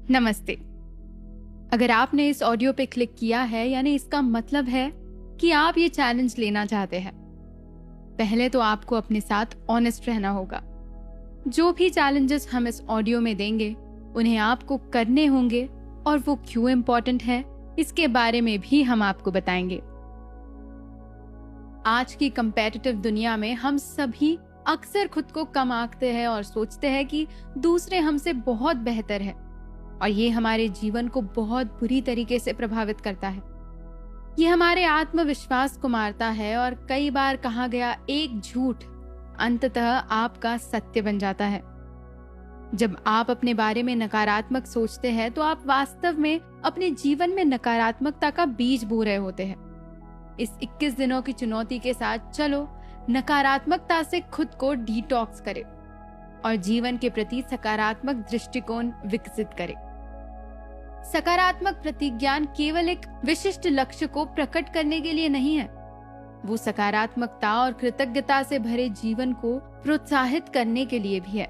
नमस्ते। अगर आपने इस ऑडियो पे क्लिक किया है यानी इसका मतलब है कि आप ये चैलेंज लेना चाहते हैं। पहले तो आपको अपने साथ ऑनेस्ट रहना होगा। जो भी चैलेंजेस हम इस ऑडियो में देंगे उन्हें आपको करने होंगे और वो क्यों इम्पोर्टेंट है इसके बारे में भी हम आपको बताएंगे। आज की कंपेटिटिव दुनिया में हम सभी अक्सर खुद को कम आंकते हैं और सोचते हैं कि दूसरे हमसे बहुत बेहतर है और ये हमारे जीवन को बहुत बुरी तरीके से प्रभावित करता है। ये हमारे आत्मविश्वास को मारता है और कई बार कहा गया एक झूठ अंततः आपका सत्य बन जाता है। जब आप अपने बारे में नकारात्मक सोचते हैं तो आप वास्तव में अपने जीवन में नकारात्मकता का बीज बो रहे होते हैं। इस 21 दिनों की चुनौती के साथ चलो नकारात्मकता से खुद को डिटॉक्स करें और जीवन के प्रति सकारात्मक दृष्टिकोण विकसित करें। सकारात्मक प्रतिज्ञान केवल एक विशिष्ट लक्ष्य को प्रकट करने के लिए नहीं है, वो सकारात्मकता और कृतज्ञता से भरे जीवन को प्रोत्साहित करने के लिए भी है।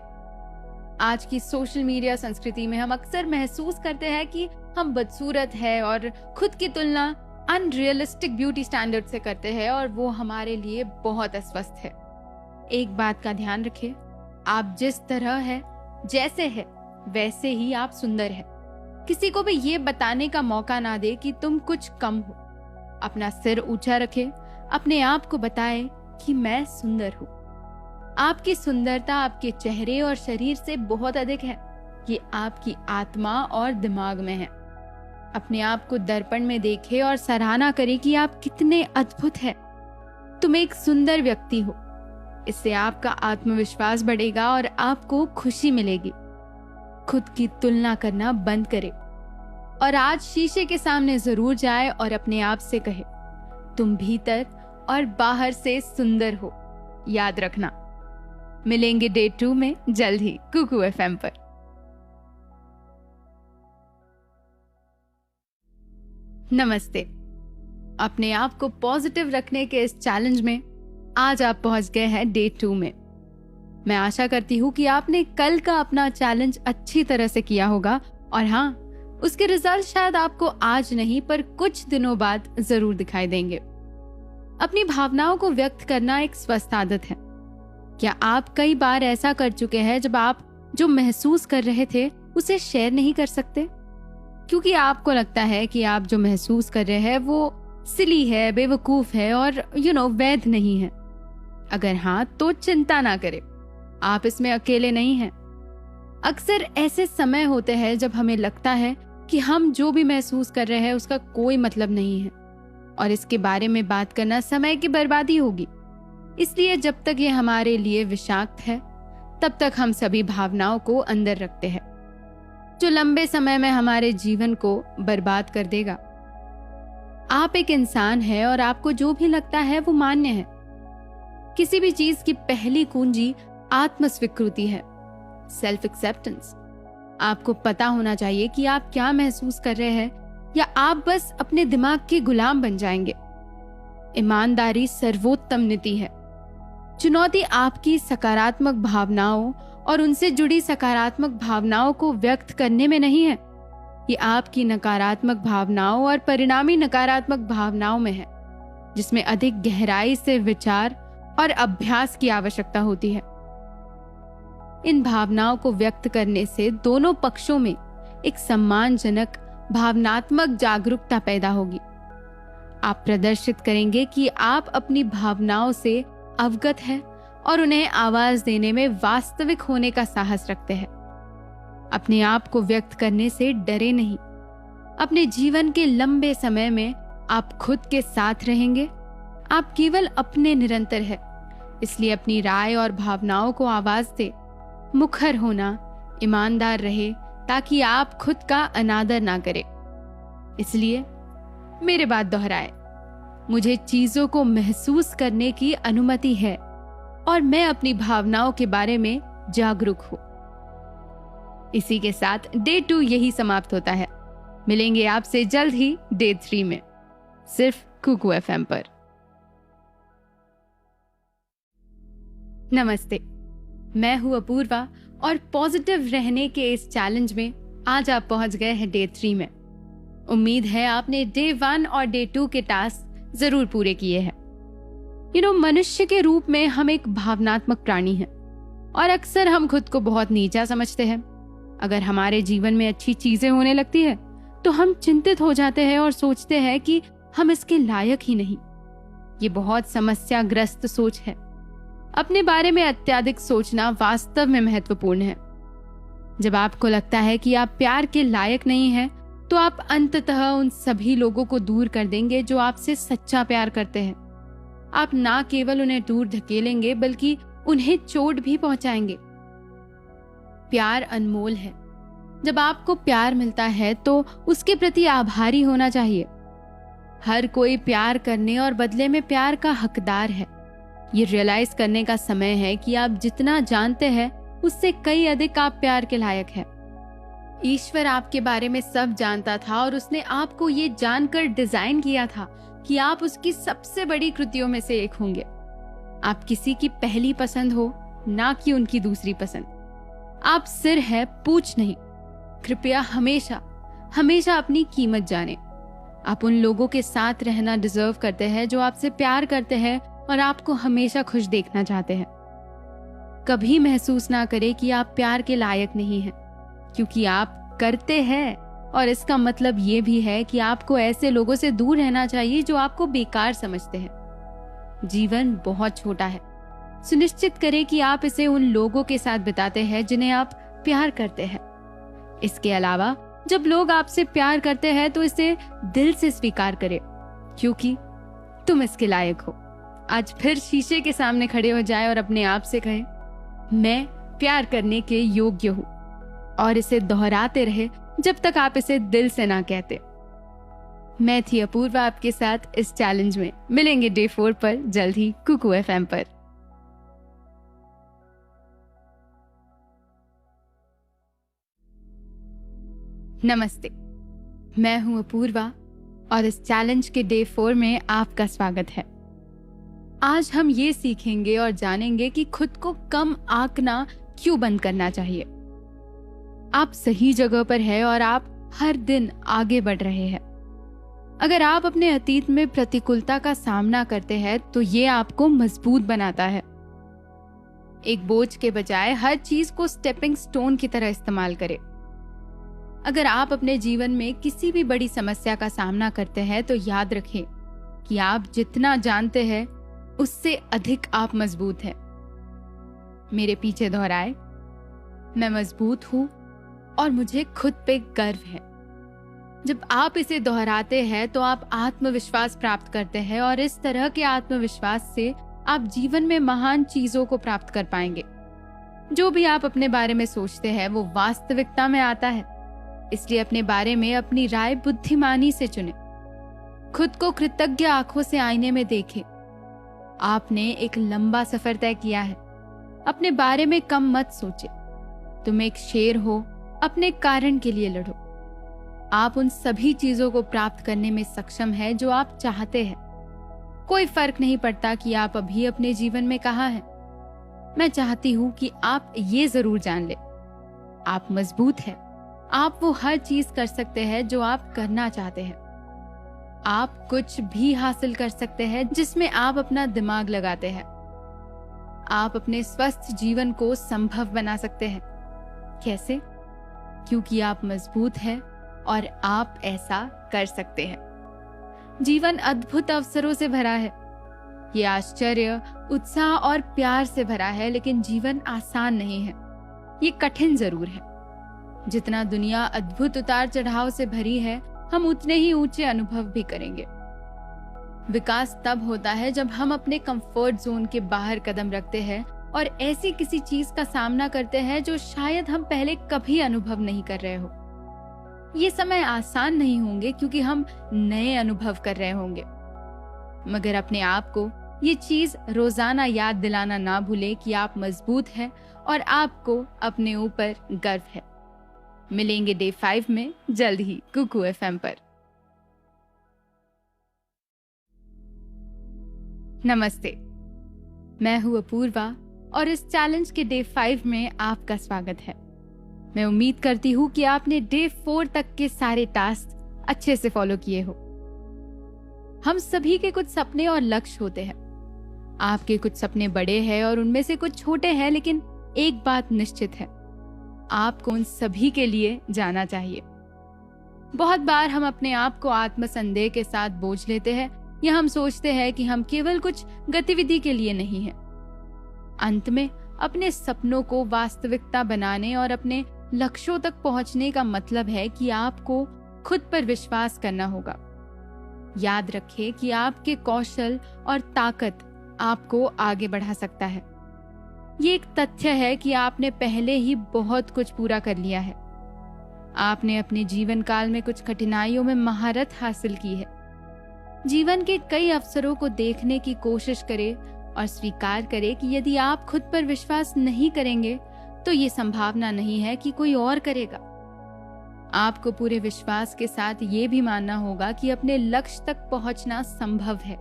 आज की सोशल मीडिया संस्कृति में हम अक्सर महसूस करते हैं कि हम बदसूरत है और खुद की तुलना अनरियलिस्टिक ब्यूटी स्टैंडर्ड से करते हैं और वो हमारे लिए बहुत अस्वस्थ है। एक बात का ध्यान रखें, आप जिस तरह है, जैसे है, वैसे ही आप सुंदर है। किसी को भी ये बताने का मौका ना दे कि तुम कुछ कम हो। अपना सिर ऊंचा रखे, अपने आप को बताए कि मैं सुंदर हूँ। आपकी सुंदरता आपके चेहरे और शरीर से बहुत अधिक है। ये आपकी आत्मा और दिमाग में है। अपने आप को दर्पण में देखें और सराहना करें कि आप कितने अद्भुत हैं। तुम एक सुंदर व्यक्ति हो। इससे आपका आत्मविश्वास बढ़ेगा और आपको खुशी मिलेगी। खुद की तुलना करना बंद करें और आज शीशे के सामने जरूर जाए और अपने आप से कहे, तुम भीतर और बाहर से सुंदर हो। याद रखना। मिलेंगे डे 2 में जल्द ही कुकू FM पर। नमस्ते। अपने आप को पॉजिटिव रखने के इस चैलेंज में आज आप पहुंच गए हैं डे 2 में। मैं आशा करती हूँ कि आपने कल का अपना चैलेंज अच्छी तरह से किया होगा और हाँ, उसके रिजल्ट शायद आपको आज नहीं पर कुछ दिनों बाद जरूर दिखाई देंगे। अपनी भावनाओं को व्यक्त करना एक स्वस्थ आदत है। क्या आप कई बार ऐसा कर चुके हैं जब आप जो महसूस कर रहे थे उसे शेयर नहीं कर सकते क्योंकि आपको लगता है कि आप जो महसूस कर रहे हैं वो सिली है, बेवकूफ है और वैध नहीं है? अगर हाँ तो चिंता ना करें, आप इसमें अकेले नहीं हैं। अक्सर ऐसे समय होते हैं जब हमें लगता है कि हम जो भी महसूस कर रहे हैं उसका कोई मतलब नहीं है और इसके बारे में बात करना समय की बर्बादी होगी। इसलिए जब तक ये हमारे लिए विषाक्त है तब तक हम सभी भावनाओं को अंदर रखते हैं, जो लंबे समय में हमारे जीवन को बर्बाद कर देगा। आप एक इंसान हैं और आपको जो भी लगता है वो मान्य है। किसी भी चीज की पहली कुंजी आत्मस्वीकृति है, सेल्फ एक्सेप्टेंस। आपको पता होना चाहिए कि आप क्या महसूस कर रहे हैं या आप बस अपने दिमाग के गुलाम बन जाएंगे। ईमानदारी सर्वोत्तम नीति है। चुनौती आपकी सकारात्मक भावनाओं और उनसे जुड़ी सकारात्मक भावनाओं को व्यक्त करने में नहीं है। ये आपकी नकारात्मक भावनाओं और परिणामी नकारात्मक भावनाओं में है, जिसमें अधिक गहराई से विचार और अभ्यास की आवश्यकता होती है। इन भावनाओं को व्यक्त करने से दोनों पक्षों में एक सम्मानजनक भावनात्मक जागरूकता पैदा होगी। आप प्रदर्शित करेंगे कि आप अपनी भावनाओं से अवगत हैं और उन्हें आवाज देने में वास्तविक होने का साहस रखते हैं। अपने आप को व्यक्त करने से डरे नहीं। अपने जीवन के लंबे समय में आप खुद के साथ रहेंगे। आप केवल अपने निरंतर है, इसलिए अपनी राय और भावनाओं को आवाज दे। मुखर होना, ईमानदार रहे ताकि आप खुद का अनादर ना करें। इसलिए मेरे बात दोहराए, मुझे चीजों को महसूस करने की अनुमति है और मैं अपनी भावनाओं के बारे में जागरूक हूं। इसी के साथ डे 2 यही समाप्त होता है। मिलेंगे आपसे जल्द ही डे 3 में, सिर्फ कुकू FM पर। नमस्ते, मैं हूं अपूर्वा और पॉजिटिव रहने के इस चैलेंज में आज आप पहुंच गए हैं डे 3 में। उम्मीद है आपने डे 1 और डे 2 के टास्क जरूर पूरे किए हैं। मनुष्य के रूप में हम एक भावनात्मक प्राणी हैं और अक्सर हम खुद को बहुत नीचा समझते हैं। अगर हमारे जीवन में अच्छी चीजें होने लगती है तो हम चिंतित हो जाते हैं और सोचते हैं कि हम इसके लायक ही नहीं। ये बहुत समस्याग्रस्त सोच है। अपने बारे में अत्यधिक सोचना वास्तव में महत्वपूर्ण है। जब आपको लगता है कि आप प्यार के लायक नहीं हैं, तो आप अंततः उन सभी लोगों को दूर कर देंगे जो आपसे सच्चा प्यार करते हैं। आप ना केवल उन्हें दूर धकेलेंगे बल्कि उन्हें चोट भी पहुंचाएंगे। प्यार अनमोल है। जब आपको प्यार मिलता है तो उसके प्रति आभारी होना चाहिए। हर कोई प्यार करने और बदले में प्यार का हकदार है। ये रियलाइज करने का समय है कि आप जितना जानते हैं उससे कई अधिक आप प्यार के लायक हैं। ईश्वर आपके बारे में सब जानता था और उसने आपको ये जानकर डिजाइन किया था कि आप उसकी सबसे बड़ी कृतियों में से एक होंगे। आप किसी की पहली पसंद हो, ना कि उनकी दूसरी पसंद। आप सिर है, पूछ नहीं। कृपया हमेशा हमेशा अपनी कीमत जाने। आप उन लोगों के साथ रहना डिजर्व करते हैं जो आपसे प्यार करते हैं और आपको हमेशा खुश देखना चाहते हैं। कभी महसूस ना करें कि आप प्यार के लायक नहीं हैं, क्योंकि आप करते हैं। और इसका मतलब ये भी है कि आपको ऐसे लोगों से दूर रहना चाहिए जो आपको बेकार समझते हैं। जीवन बहुत छोटा है। सुनिश्चित करें कि आप इसे उन लोगों के साथ बिताते हैं जिन्हें आप प्यार करते हैं। इसके अलावा जब लोग आपसे प्यार करते हैं तो इसे दिल से स्वीकार करें, क्योंकि तुम इसके लायक हो। आज फिर शीशे के सामने खड़े हो जाए और अपने आप से कहें, मैं प्यार करने के योग्य हूं। और इसे दोहराते रहे जब तक आप इसे दिल से ना कहते। मैं थी अपूर्वा आपके साथ इस चैलेंज में। मिलेंगे डे 4 पर जल्द ही कुकू FM पर। नमस्ते, मैं हूं अपूर्वा और इस चैलेंज के डे 4 में आपका स्वागत है। आज हम ये सीखेंगे और जानेंगे कि खुद को कम आंकना क्यों बंद करना चाहिए। आप सही जगह पर हैं और आप हर दिन आगे बढ़ रहे हैं। अगर आप अपने अतीत में प्रतिकूलता का सामना करते हैं तो ये आपको मजबूत बनाता है। एक बोझ के बजाय हर चीज को स्टेपिंग स्टोन की तरह इस्तेमाल करें। अगर आप अपने जीवन में किसी भी बड़ी समस्या का सामना करते हैं तो याद रखें कि आप जितना जानते हैं उससे अधिक आप मजबूत हैं। मेरे पीछे दोहराए, मैं मजबूत हूं और मुझे खुद पे गर्व है। जब आप इसे दोहराते हैं तो आप आत्मविश्वास प्राप्त करते हैं और इस तरह के आत्मविश्वास से आप जीवन में महान चीजों को प्राप्त कर पाएंगे। जो भी आप अपने बारे में सोचते हैं वो वास्तविकता में आता है। इसलिए अपने बारे में अपनी राय बुद्धिमानी से चुनें। खुद को कृतज्ञ आंखों से आईने में देखें। आपने एक लंबा सफर तय किया है। अपने बारे में कम मत सोचें। तुम एक शेर हो, अपने कारण के लिए लड़ो। आप उन सभी चीजों को प्राप्त करने में सक्षम है जो आप चाहते हैं। कोई फर्क नहीं पड़ता कि आप अभी अपने जीवन में कहाँ हैं। मैं चाहती हूँ कि आप ये जरूर जान ले, आप मजबूत हैं। आप वो हर चीज कर सकते हैं जो आप करना चाहते हैं। आप कुछ भी हासिल कर सकते हैं जिसमें आप अपना दिमाग लगाते हैं। आप अपने स्वस्थ जीवन को संभव बना सकते हैं। कैसे? क्योंकि आप मजबूत हैं और आप ऐसा कर सकते हैं। जीवन अद्भुत अवसरों से भरा है। ये आश्चर्य, उत्साह और प्यार से भरा है, लेकिन जीवन आसान नहीं है। ये कठिन जरूर है। जितना दुनिया अद्भुत उतार चढ़ाव से भरी है, हम उतने ही ऊंचे अनुभव भी करेंगे। विकास तब होता है जब हम अपने कंफर्ट जोन के बाहर कदम रखते हैं और ऐसी किसी चीज का सामना करते हैं जो शायद हम पहले कभी अनुभव नहीं कर रहे हो। ये समय आसान नहीं होंगे क्योंकि हम नए अनुभव कर रहे होंगे, मगर अपने आप को ये चीज रोजाना याद दिलाना ना भूले कि आप मजबूत हैं और आपको अपने ऊपर गर्व है। मिलेंगे डे 5 में जल्द ही कुकू FM पर। नमस्ते, मैं हूं अपूर्वा और इस चैलेंज के डे 5 में आपका स्वागत है। मैं उम्मीद करती हूँ कि आपने डे 4 तक के सारे टास्क अच्छे से फॉलो किए हो। हम सभी के कुछ सपने और लक्ष्य होते हैं। आपके कुछ सपने बड़े हैं और उनमें से कुछ छोटे हैं, लेकिन एक बात निश्चित है, आपको उन सभी के लिए जाना चाहिए। बहुत बार हम अपने आप को आत्मसंदेह के साथ बोझ लेते हैं या हम सोचते हैं कि हम केवल कुछ गतिविधि के लिए नहीं हैं। अंत में अपने सपनों को वास्तविकता बनाने और अपने लक्ष्यों तक पहुंचने का मतलब है कि आपको खुद पर विश्वास करना होगा। याद रखें कि आपके कौशल और ताकत आपको आगे बढ़ा सकता है। ये एक तथ्य है कि आपने पहले ही बहुत कुछ पूरा कर लिया है। आपने अपने जीवन काल में कुछ कठिनाइयों में महारत हासिल की है। जीवन के कई अवसरों को देखने की कोशिश करें और स्वीकार करें कि यदि आप खुद पर विश्वास नहीं करेंगे तो ये संभावना नहीं है कि कोई और करेगा। आपको पूरे विश्वास के साथ ये भी मानना होगा कि अपने लक्ष्य तक पहुंचना संभव है।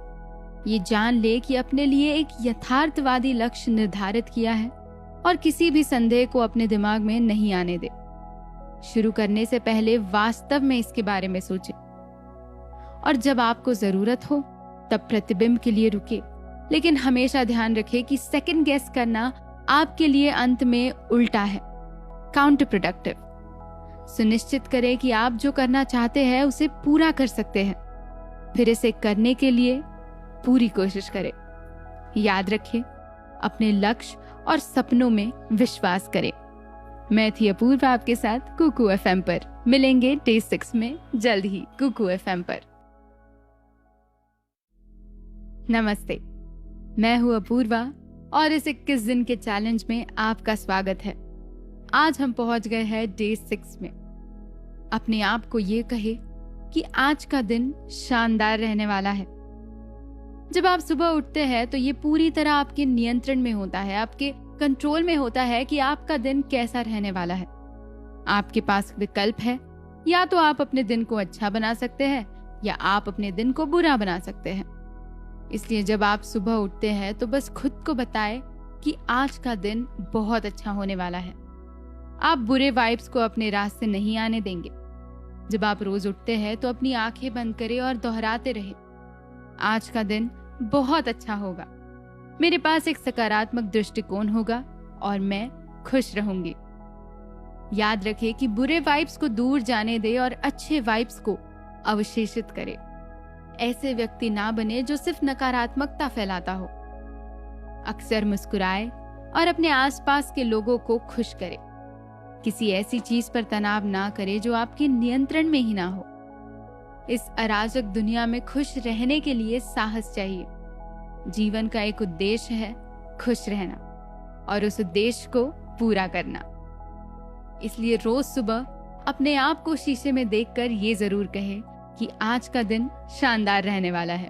ये जान ले कि अपने लिए एक यथार्थवादी लक्ष्य निर्धारित किया है और किसी भी संदेह को अपने दिमाग में नहीं आने दे। शुरू करने से पहले वास्तव में इसके बारे में सोचें और जब आपको जरूरत हो तब प्रतिबिंब के लिए रुके, लेकिन हमेशा ध्यान रखें कि सेकंड गेस करना आपके लिए अंत में उल्टा है, काउंटर प्रोडक्टिव। सुनिश्चित करें कि आप जो करना चाहते हैं उसे पूरा कर सकते हैं, फिर इसे करने के लिए पूरी कोशिश करें। याद रखें, अपने लक्ष्य और सपनों में विश्वास करें। मैं थी अपूर्वा आपके साथ कुकू एफएम पर। मिलेंगे डे 6 में जल्द ही कुकू एफएम पर। नमस्ते, मैं हूँ अपूर्वा और इस 21 दिन के चैलेंज में आपका स्वागत है। आज हम पहुंच गए हैं डे 6 में। अपने आप को ये कहे कि आज का दिन शानदार रहने वाला है। जब आप सुबह उठते हैं तो ये पूरी तरह आपके नियंत्रण में होता है, आपके कंट्रोल में होता है कि आपका दिन कैसा रहने वाला है। आपके पास विकल्प है, या तो आप अपने दिन को अच्छा बना सकते हैं या आप अपने दिन को बुरा बना सकते हैं। इसलिए जब आप सुबह उठते हैं तो बस खुद को बताएं कि आज का दिन बहुत अच्छा होने वाला है। आप बुरे वाइब्स को अपने रास्ते नहीं आने देंगे। जब आप रोज उठते हैं तो अपनी आंखें बंद करें और दोहराते रहें, आज का दिन बहुत अच्छा होगा, मेरे पास एक सकारात्मक दृष्टिकोण होगा और मैं खुश रहूंगी। याद रखें कि बुरे वाइब्स को दूर जाने दें और अच्छे वाइब्स को अवशेषित करें। ऐसे व्यक्ति ना बने जो सिर्फ नकारात्मकता फैलाता हो। अक्सर मुस्कुराए और अपने आसपास के लोगों को खुश करें। किसी ऐसी चीज पर तनाव ना करें जो आपके नियंत्रण में ही ना हो। इस अराजक दुनिया में खुश रहने के लिए साहस चाहिए। जीवन का एक उद्देश्य है खुश रहना और उस उद्देश्य को पूरा करना। इसलिए रोज सुबह अपने आप को शीशे में देखकर ये जरूर कहें कि आज का दिन शानदार रहने वाला है।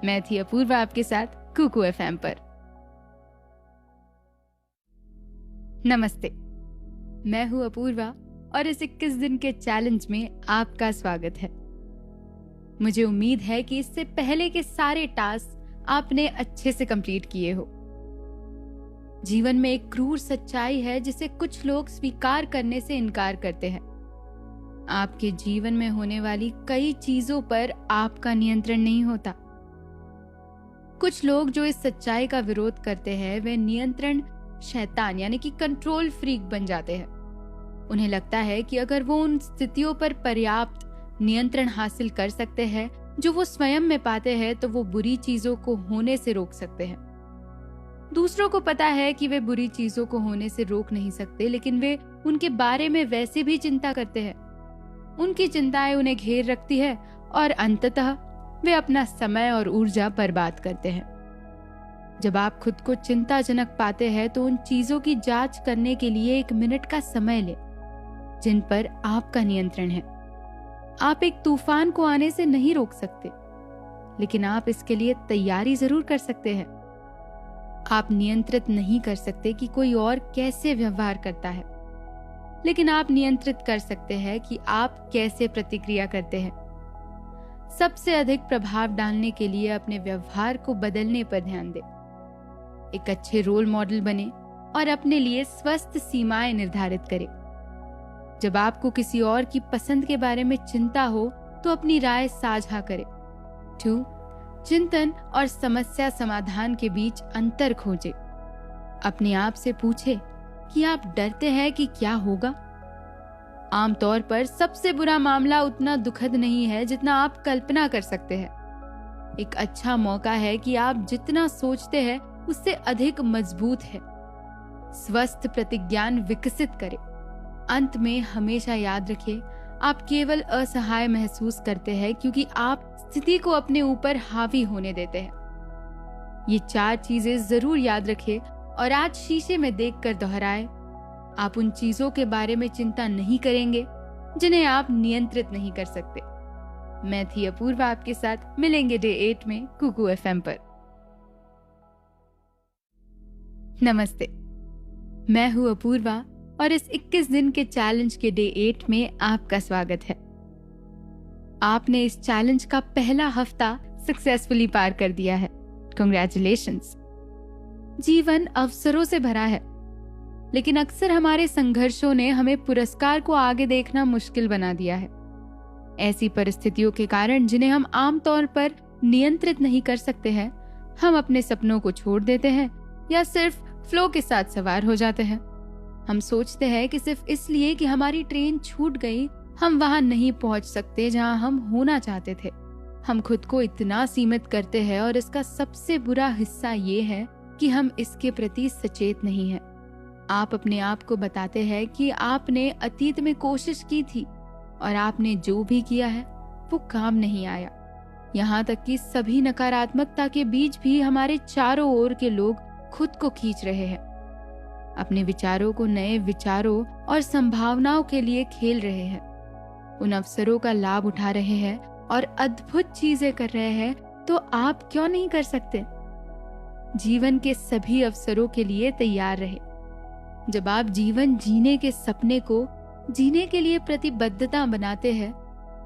मैं थी अपूर्वा आपके साथ कुकू एफएम पर। नमस्ते, मैं हूँ अपूर्वा और इस 21 दिन के चैलेंज में आपका स्वागत है। मुझे उम्मीद है कि इससे पहले के सारे टास्क आपने अच्छे से कंप्लीट किए हो। जीवन में एक क्रूर सच्चाई है जिसे कुछ लोग स्वीकार करने से इनकार करते हैं। आपके जीवन में होने वाली कई चीजों पर आपका नियंत्रण नहीं होता। कुछ लोग जो इस सच्चाई का विरोध करते हैं वे नियंत्रण शैतान यानी कि कंट्रोल फ्रीक बन जाते हैं। उन्हें लगता है कि अगर वो उन स्थितियों पर पर्याप्त नियंत्रण हासिल कर सकते हैं जो वो स्वयं में पाते हैं तो वो बुरी चीजों को होने से रोक सकते हैं। दूसरों को पता है कि वे बुरी चीजों को होने से रोक नहीं सकते, लेकिन वे उनके बारे में वैसे भी चिंता करते हैं। उनकी चिंताएं उन्हें घेर रखती है और अंततः वे अपना समय और ऊर्जा बर्बाद करते हैं। जब आप खुद को चिंताजनक पाते हैं तो उन चीजों की जांच करने के लिए 1 मिनट का समय लें जिन पर आपका नियंत्रण है। आप एक तूफान को आने से नहीं रोक सकते, लेकिन आप इसके लिए तैयारी जरूर कर सकते हैं। आप नियंत्रित नहीं कर सकते कि कोई और कैसे व्यवहार करता है, लेकिन आप नियंत्रित कर सकते हैं कि आप कैसे प्रतिक्रिया करते हैं। सबसे अधिक प्रभाव डालने के लिए अपने व्यवहार को बदलने पर ध्यान दें। एक अच्छे रोल मॉडल बने और अपने लिए स्वस्थ सीमाएं निर्धारित करें। जब आपको किसी और की पसंद के बारे में चिंता हो तो अपनी राय साझा करें। 2. चिंतन और समस्या समाधान के बीच अंतर खोजें। अपने आप से पूछें कि आप डरते हैं कि क्या होगा। आमतौर पर सबसे बुरा मामला उतना दुखद नहीं है जितना आप कल्पना कर सकते हैं। एक अच्छा मौका है कि आप जितना सोचते हैं उससे अधिक मजबूत है। स्वस्थ प्रतिज्ञान विकसित करें। अंत में हमेशा याद रखें, आप केवल असहाय महसूस करते हैं क्योंकि आप स्थिति को अपने ऊपर हावी होने देते हैं। ये 4 चीजें जरूर याद रखें और आज शीशे में देखकर दोहराएं। आप उन चीजों के बारे में चिंता नहीं करेंगे जिन्हें आप नियंत्रित नहीं कर सकते। मैं थी अपूर्वा आपके साथ। मिलेंगे डे 8 में कुकू FM पर। नमस्ते, मैं हूं अपूर्वा और इस 21 दिन के चैलेंज के डे 8 में आपका स्वागत है। आपने इस चैलेंज का पहला हफ्ता सक्सेसफुली पार कर दिया है। कांग्रेचुलेशंस। जीवन अवसरों से भरा है, लेकिन अक्सर हमारे संघर्षों ने हमें पुरस्कार को आगे देखना मुश्किल बना दिया है। ऐसी परिस्थितियों के कारण जिन्हें हम आमतौर पर नियंत्रित नहीं कर सकते हैं, हम अपने सपनों को छोड़ देते हैं या सिर्फ फ्लो के साथ सवार हो जाते हैं। हम सोचते हैं कि सिर्फ इसलिए कि हमारी ट्रेन छूट गई, हम वहां नहीं पहुंच सकते जहां हम होना चाहते थे। हम खुद को इतना सीमित करते हैं और इसका सबसे बुरा हिस्सा ये है कि हम इसके प्रति सचेत नहीं हैं। आप अपने आप को बताते हैं कि आपने अतीत में कोशिश की थी और आपने जो भी किया है वो काम नहीं आया। यहाँ तक कि सभी नकारात्मकता के बीच भी हमारे चारों ओर के लोग खुद को खींच रहे हैं, अपने विचारों को नए विचारों और संभावनाओं के लिए खेल रहे हैं, उन अवसरों का लाभ उठा रहे हैं और अद्भुत चीजें कर रहे हैं। तो आप क्यों नहीं कर सकते? जीवन के सभी अवसरों के लिए तैयार रहे। जब आप जीवन जीने के सपने को जीने के लिए प्रतिबद्धता बनाते हैं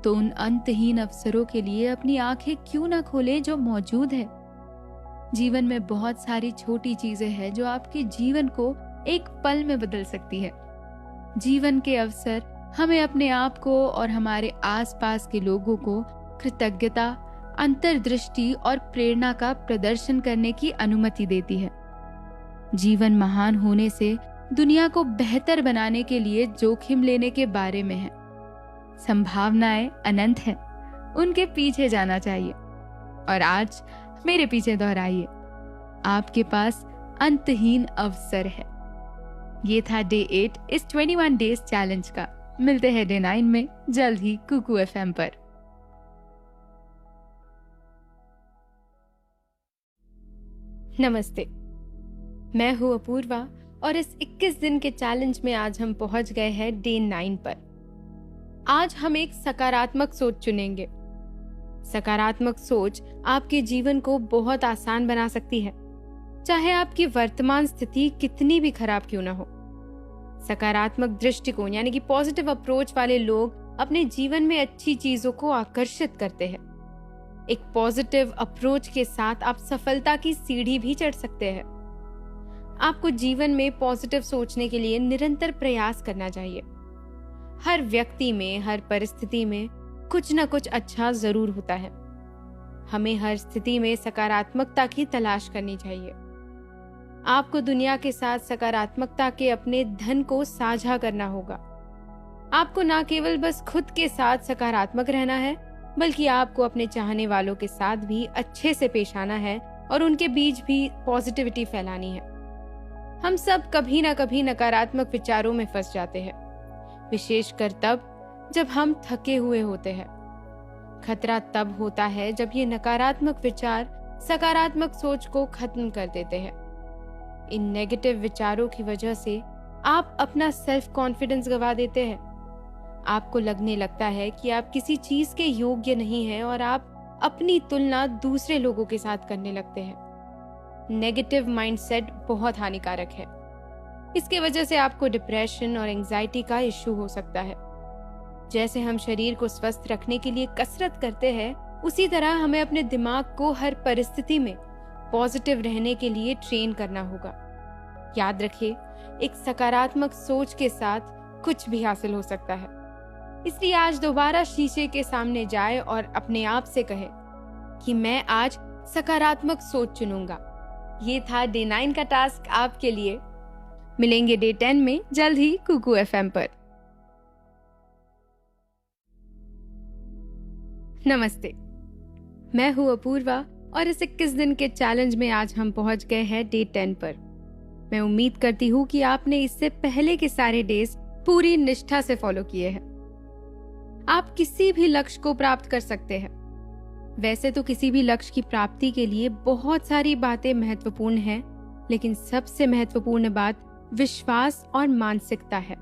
तो उन अंतहीन अवसरों के लिए अपनी आंखें क्यों न खोलें जो मौजूद है। जीवन में बहुत सारी छोटी चीजें हैं जो आपके जीवन को एक पल में बदल सकती है। जीवन के अवसर हमें अपने आप को और हमारे आसपास के लोगों को कृतज्ञता, अंतर्दृष्टि और प्रेरणा का प्रदर्शन करने की अनुमति देती है। जीवन महान होने से दुनिया को बेहतर बनाने के लिए जोखिम लेने के बारे में है। संभावनाएं अनंत हैं, उनके पीछे जाना चाहिए। और आज मेरे पीछे दोहराइए, आपके पास अंतहीन अवसर है। ये था डे 8 इस 21 डेज चैलेंज का। मिलते हैं डे 9 में जल्द ही कुकू FM पर। नमस्ते, मैं हूं अपूर्वा और इस 21 दिन के चैलेंज में आज हम पहुंच गए हैं डे 9 पर। आज हम एक सकारात्मक सोच चुनेंगे। सकारात्मक सोच आपके जीवन को बहुत आसान बना सकती है, चाहे आपकी वर्तमान स्थिति कितनी भी खराब क्यों ना हो। सकारात्मक दृष्टिकोण यानी कि पॉजिटिव अप्रोच वाले लोग अपने जीवन में अच्छी चीजों को आकर्षित करते हैं। एक पॉजिटिव अप्रोच के साथ आप सफलता की सीढ़ी भी चढ़ सकते हैं। आपको जीवन में पॉजिटिव सोचने के लिए निरंतर प्रयास करना चाहिए। हर व्यक्ति में, हर परिस्थिति में कुछ न कुछ अच्छा जरूर होता है। हमें हर स्थिति में सकारात्मकता की तलाश करनी चाहिए। आपको दुनिया के साथ सकारात्मकता के अपने धन को साझा करना होगा। आपको न केवल बस खुद के साथ सकारात्मक रहना है, बल्कि आपको अपने चाहने वालों के साथ भी अच्छे से पेश आना है और उनके बीच भी पॉजिटिविटी फैलानी है। हम सब कभी ना कभी नकारात्मक विचारों में फंस जाते हैं, विशेषकर तब जब हम थके हुए होते हैं। खतरा तब होता है जब ये नकारात्मक विचार सकारात्मक सोच को खत्म कर देते हैं। इन नेगेटिव विचारों की वजह से आप अपना सेल्फ कॉन्फिडेंस गवा देते हैं। आपको लगने लगता है कि आप किसी चीज के योग्य नहीं हैं और आप अपनी तुलना दूसरे लोगों के साथ करने लगते हैं। नेगेटिव माइंडसेट बहुत हानिकारक है। इसके वजह से आपको डिप्रेशन और एंजाइटी का इश्यू हो सकता है। जैसे हम शरीर को स्वस्थ रखने के लिए कसरत करते हैं, उसी तरह हमें अपने दिमाग को हर परिस्थिति में पॉजिटिव रहने के लिए ट्रेन करना होगा। याद रखिए, एक सकारात्मक सोच के साथ कुछ भी हासिल हो सकता है। इसलिए आज दोबारा शीशे के सामने जाए और अपने आप से कहे कि मैं आज सकारात्मक सोच चुनूंगा। ये था डे 9 का टास्क आपके लिए। मिलेंगे डे 10 में जल्द ही कुकू FM पर। नमस्ते, मैं हूँ अपूर्वा और इस 21 दिन के चैलेंज में आज हम पहुंच गए हैं डे 10 पर। मैं उम्मीद करती हूँ कि आपने इससे पहले के सारे डेज पूरी निष्ठा से फॉलो किए हैं। आप किसी भी लक्ष्य को प्राप्त कर सकते हैं। वैसे तो किसी भी लक्ष्य की प्राप्ति के लिए बहुत सारी बातें महत्वपूर्ण हैं, लेकिन सबसे महत्वपूर्ण बात विश्वास और मानसिकता है।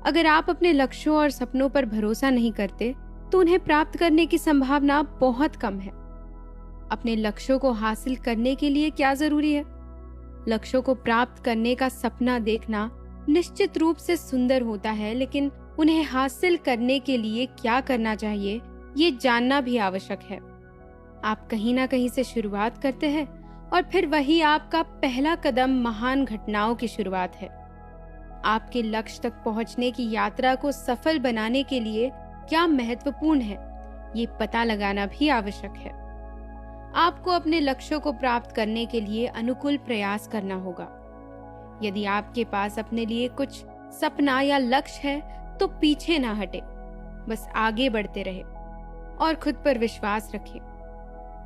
अगर आप अपने लक्ष्यों और सपनों पर भरोसा नहीं करते तो उन्हें प्राप्त करने की संभावना बहुत कम है। अपने लक्ष्यों को हासिल करने के लिए क्या जरूरी है? लक्ष्यों को प्राप्त करने का सपना देखना निश्चित रूप से सुंदर होता है, लेकिन उन्हें हासिल करने के लिए क्या करना चाहिए ये जानना भी आवश्यक है। आप कहीं ना कहीं से शुरुआत करते हैं और फिर वही आपका पहला कदम महान घटनाओं की शुरुआत है। आपके लक्ष्य तक पहुंचने की यात्रा को सफल बनाने के लिए क्या महत्वपूर्ण है ये पता लगाना भी आवश्यक है। आपको अपने लक्ष्यों को प्राप्त करने के लिए अनुकूल प्रयास करना होगा। यदि आपके पास अपने लिए कुछ सपना या लक्ष्य है तो पीछे ना हटे, बस आगे बढ़ते रहे और खुद पर विश्वास रखें।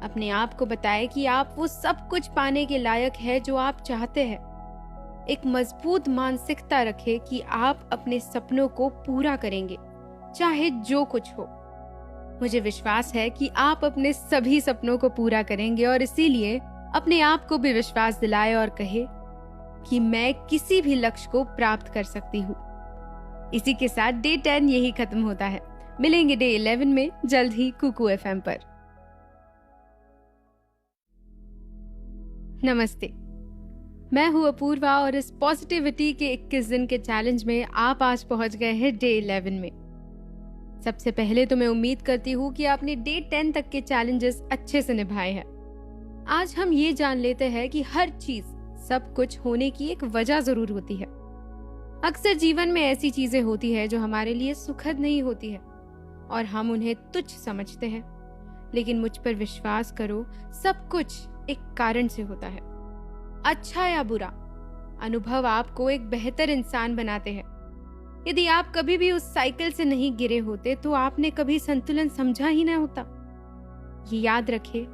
अपने आप को बताएं कि आप वो सब कुछ पाने के लायक है जो आप चाहते हैं। एक मजबूत मानसिकता रखें कि आप अपने सपनों को पूरा करेंगे, चाहे जो कुछ हो। मुझे विश्वास है कि आप अपने सभी सपनों को पूरा करेंगे और इसीलिए अपने आप को भी विश्वास दिलाए और कहे कि मैं किसी भी लक्ष्य को प्राप्त कर सकती हूँ। इसी के साथ डे 10 यही खत्म होता है। मिलेंगे डे 11 में जल्द ही कुकू FM पर। नमस्ते, मैं हूँ अपूर्वा और इस पॉजिटिविटी के 21 दिन के चैलेंज में आप आज पहुंच गए हैं डे 11 में। सबसे पहले तो मैं उम्मीद करती हूँ कि आपने डे 10 तक के चैलेंजेस अच्छे से निभाए हैं। आज हम ये जान लेते हैं कि हर चीज, सब कुछ होने की एक वजह जरूर होती है। अक्सर जीवन में ऐसी चीजें होती है जो हमारे लिए सुखद नहीं होती है और हम उन्हें तुच्छ समझते हैं, लेकिन मुझ पर विश्वास करो, सब कुछ एक कारण से होता है। अच्छा या बुरा, अनुभव आपको एक बेहतर इंसान बनाते हैं। यदि आप कभी भी उस साइकिल से नहीं गिरे होते तो आपने कभी संतुलन समझा ही ना होता। ये याद रखें,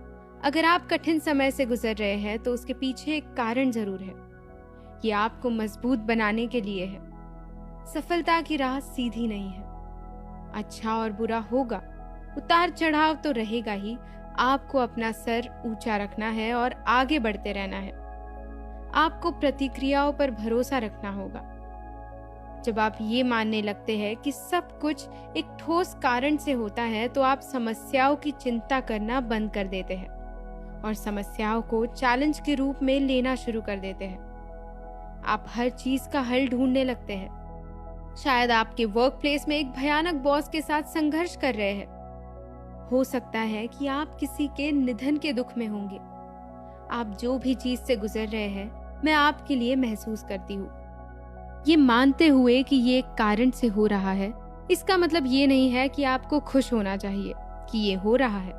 अगर आप कठिन समय से गुजर रहे हैं तो उसके पीछे एक कारण जरूर है। ये आपको मजबूत बनाने के लिए है। सफलता की राह सीधी नहीं है। अच्छा और बुरा होगा, उतार चढ़ाव तो रहेगा ही। आपको अपना सर ऊंचा रखना है और आगे बढ़ते रहना है। आपको प्रतिक्रियाओं पर भरोसा रखना होगा। जब आप ये मानने लगते हैं कि सब कुछ एक ठोस कारण से होता है तो आप समस्याओं की चिंता करना बंद कर देते हैं और समस्याओं को चैलेंज के रूप में लेना शुरू कर देते हैं। आप हर चीज का हल ढूंढने लगते हैं। शायद आपके वर्क प्लेस में एक भयानक बॉस के साथ संघर्ष कर रहे हैं। हो सकता है कि आप किसी के निधन के दुख में होंगे। आप जो भी चीज से गुजर रहे हैं, मैं आपके लिए महसूस करती हूँ। ये मानते हुए कि ये एक कारण से हो रहा है, इसका मतलब ये नहीं है कि आपको खुश होना चाहिए कि ये हो रहा है,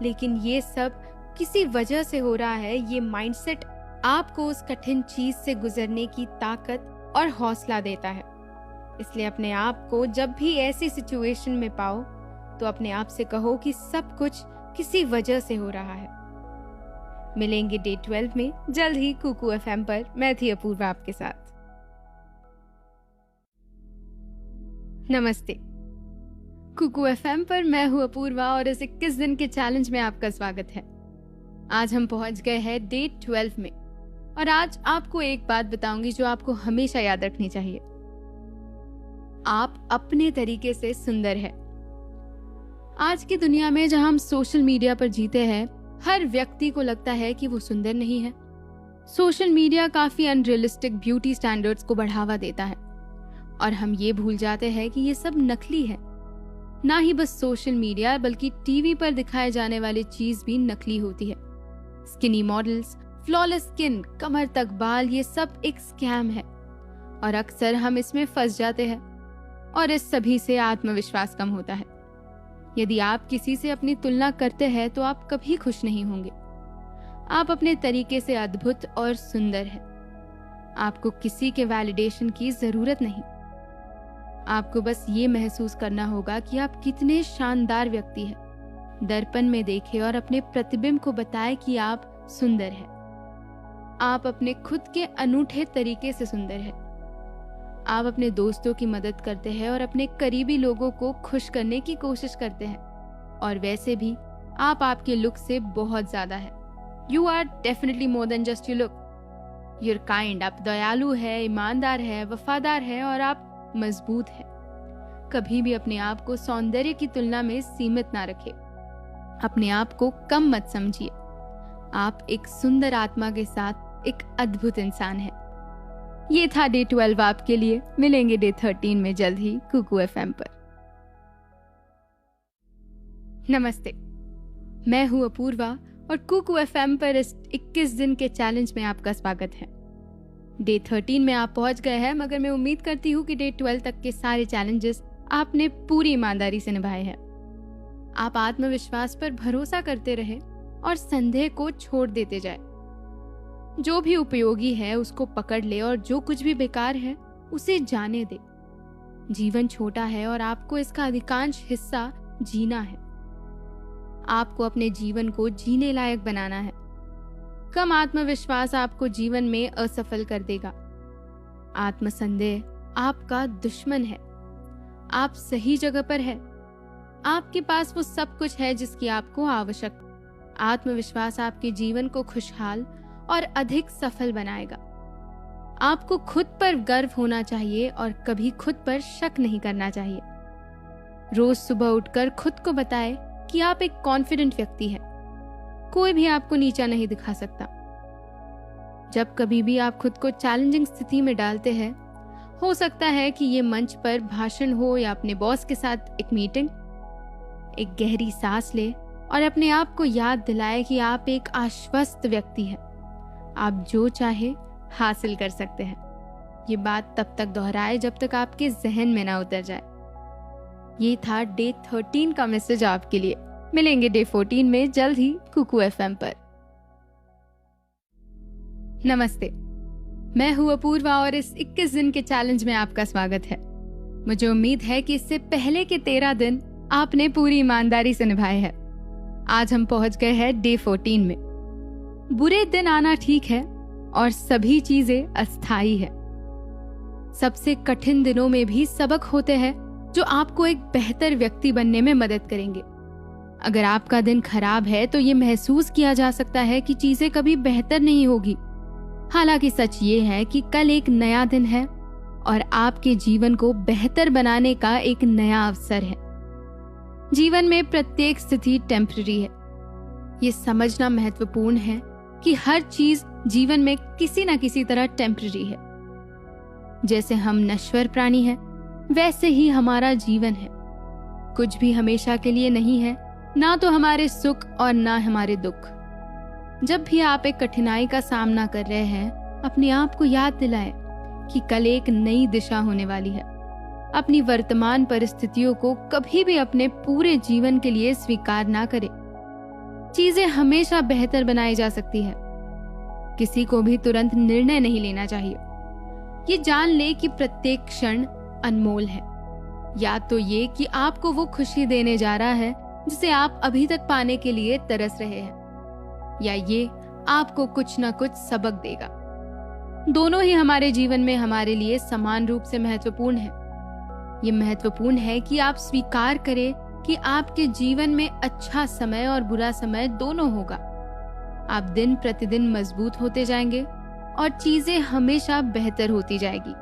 लेकिन ये सब किसी वजह से हो रहा है। ये माइंडसेट आपको उस कठिन चीज से गुजरने की ताकत और हौसला देता है। इसलिए अपने आप को जब भी ऐसी सिचुएशन में पाओ तो अपने आप से कहो कि सब कुछ किसी वजह से हो रहा है। मिलेंगे डे 12 में जल्द ही कुकू FM पर। मैं थी अपूर्वा आपके साथ। नमस्ते, कुकू FM पर मैं हूँ अपूर्वा और इस 21 दिन के चैलेंज में आपका स्वागत है। आज हम पहुंच गए हैं डे 12 में और आज आपको एक बात बताऊंगी जो आपको हमेशा याद रखनी चाहिए। आप अपने तरीके से सुंदर है। आज की दुनिया में जहां हम सोशल मीडिया पर जीते हैं, हर व्यक्ति को लगता है कि वो सुंदर नहीं है। सोशल मीडिया काफी अनरियलिस्टिक ब्यूटी स्टैंडर्ड्स को बढ़ावा देता है और हम ये भूल जाते हैं कि ये सब नकली है। ना ही बस सोशल मीडिया बल्कि टीवी पर दिखाए जाने वाली चीज भी नकली होती है। स्किनी मॉडल्स, फ्लॉलेस स्किन, कमर तक बाल, ये सब एक स्कैम है और अक्सर हम इसमें फंस जाते हैं और इस सभी से आत्मविश्वास कम होता है। यदि आप किसी से अपनी तुलना करते हैं तो आप कभी खुश नहीं होंगे। आप अपने तरीके से अद्भुत और सुंदर हैं। आपको किसी के वैलिडेशन की जरूरत नहीं। आपको बस ये महसूस करना होगा कि आप कितने शानदार व्यक्ति हैं। दर्पण में देखें और अपने प्रतिबिंब को बताएं कि आप सुंदर हैं। आप अपने खुद के अनूठे तरीके से सुंदर हैं। आप अपने दोस्तों की मदद करते हैं और अपने करीबी लोगों को खुश करने की कोशिश करते हैं, और वैसे भी आप आपके लुक से बहुत ज्यादा है। You are definitely more than just you look. You're kind, आप दयालु है, ईमानदार है, वफादार है और आप मजबूत है। कभी भी अपने आप को सौंदर्य की तुलना में सीमित ना रखें। अपने आप को कम मत समझिए। आप एक सुंदर आत्मा के साथ एक अद्भुत इंसान है। ये था डे 12 आपके लिए। मिलेंगे डे 13 में जल्द ही कुकू FM पर। नमस्ते, मैं हूँ अपूर्वा और कुकू FM पर इस 21 दिन के चैलेंज में आपका स्वागत है। डे 13 में आप पहुंच गए हैं, मगर मैं उम्मीद करती हूँ कि डे 12 तक के सारे चैलेंजेस आपने पूरी ईमानदारी से निभाए हैं। आप आत्मविश्वास पर भरोसा करते रहे और संदेह को छोड़ देते जाए। जो भी उपयोगी है उसको पकड़ ले और जो कुछ भी बेकार है उसे जाने दे। जीवन छोटा है और आपको इसका अधिकांश हिस्सा जीना है। आपको अपने जीवन को जीने लायक बनाना है। कम आत्मविश्वास आपको जीवन में असफल कर देगा। आत्मसंदेह आपका दुश्मन है। आप सही जगह पर है। आपके पास वो सब कुछ है जिसकी आपको आवश्यकता। आत्मविश्वास आपके जीवन को खुशहाल और अधिक सफल बनाएगा। आपको खुद पर गर्व होना चाहिए और कभी खुद पर शक नहीं करना चाहिए। रोज सुबह उठकर खुद को बताएं कि आप एक कॉन्फिडेंट व्यक्ति हैं। कोई भी आपको नीचा नहीं दिखा सकता। जब कभी भी आप खुद को चैलेंजिंग स्थिति में डालते हैं, हो सकता है कि ये मंच पर भाषण हो या अपने बॉस के साथ एक मीटिंग, एक गहरी सांस ले और अपने आप को याद दिलाए कि आप एक आश्वस्त व्यक्ति हैं। आप जो चाहे हासिल कर सकते हैं। ये बात तब तक दोहराए जब तक आपके जहन में ना उतर जाए। ये था डे 13 का मैसेज आपके लिए। मिलेंगे डे 14 में जल्द ही कुकू FM पर। नमस्ते, मैं हूँ अपूर्वा और इस 21 दिन के चैलेंज में आपका स्वागत है। मुझे उम्मीद है कि इससे पहले के 13 दिन आपने पूरी ईमानदारी से निभाए हैं। आज हम पहुंच गए हैं डे 14 में। बुरे दिन आना ठीक है और सभी चीजें अस्थायी है। सबसे कठिन दिनों में भी सबक होते हैं जो आपको एक बेहतर व्यक्ति बनने में मदद करेंगे। अगर आपका दिन खराब है तो ये महसूस किया जा सकता है कि चीजें कभी बेहतर नहीं होगी। हालांकि सच ये है कि कल एक नया दिन है और आपके जीवन को बेहतर बनाने का एक नया अवसर है। जीवन में प्रत्येक स्थिति टेम्पररी है। ये समझना महत्वपूर्ण है कि हर चीज जीवन में किसी न किसी तरह टेम्पररी है। जैसे हम नश्वर प्राणी हैं, वैसे ही हमारा जीवन है। कुछ भी हमेशा के लिए नहीं है, ना तो हमारे सुख और ना हमारे दुख। जब भी आप एक कठिनाई का सामना कर रहे हैं, अपने आप को याद दिलाएं कि कल एक नई दिशा होने वाली है। अपनी वर्तमान परिस्थितियों को कभी भी अपने पूरे जीवन के लिए स्वीकार ना करें। चीजें हमेशा बेहतर बनाई जा सकती है। किसी को भी तुरंत निर्णय नहीं लेना चाहिए। ये जान ले कि प्रत्येक क्षण अनमोल है। या तो ये कि आपको वो खुशी देने जा रहा है जिसे आप अभी तक पाने के लिए तरस रहे हैं, या ये आपको कुछ न कुछ सबक देगा। दोनों ही हमारे जीवन में हमारे लिए समान रूप से महत्वपूर्ण है। ये महत्वपूर्ण है कि आप स्वीकार करें कि आपके जीवन में अच्छा समय और बुरा समय दोनों होगा। आप दिन प्रतिदिन मजबूत होते जाएंगे और चीजें हमेशा बेहतर होती जाएगी।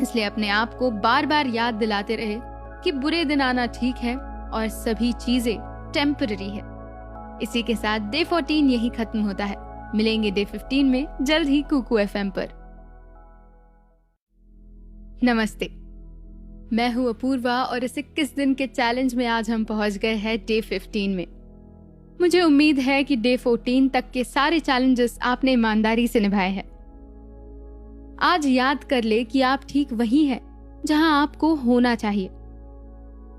इसलिए अपने आप को बार बार याद दिलाते रहे कि बुरे दिन आना ठीक है और सभी चीजें टेम्पररी है। इसी के साथ डे 14 यही खत्म होता है। मिलेंगे डे 15 में जल्द ही कुकू FM पर। नमस्ते, मैं हूँ अपूर्वा और इस 21 दिन के चैलेंज में आज हम पहुंच गए हैं डे 15 में। मुझे उम्मीद है कि डे 14 तक के सारे चैलेंजेस आपने ईमानदारी से निभाए हैं। आज याद कर ले कि आप ठीक वही हैं जहां आपको होना चाहिए।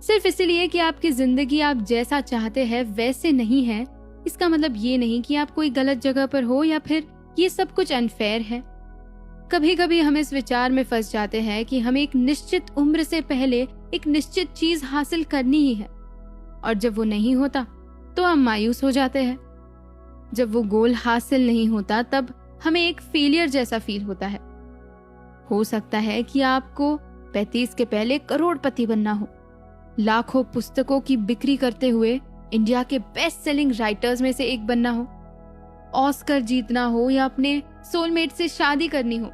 सिर्फ इसलिए कि आपकी जिंदगी आप जैसा चाहते हैं वैसे नहीं है, इसका मतलब ये नहीं कि आप कोई गलत जगह पर हो या फिर ये सब कुछ अनफेयर है। कभी कभी हम इस विचार में फंस जाते हैं कि हमें एक निश्चित उम्र से पहले एक निश्चित चीज हासिल करनी ही है, और जब वो नहीं होता तो हम मायूस हो जाते हैं। जब वो गोल हासिल नहीं होता तब हमें एक फेलियर जैसा फील होता है। हो सकता है कि आपको 35 के पहले करोड़पति बनना हो, लाखों पुस्तकों की बिक्री करते हुए इंडिया के बेस्ट सेलिंग राइटर्स में से एक बनना हो, ऑस्कर जीतना हो या अपने सोलमेट से शादी करनी हो,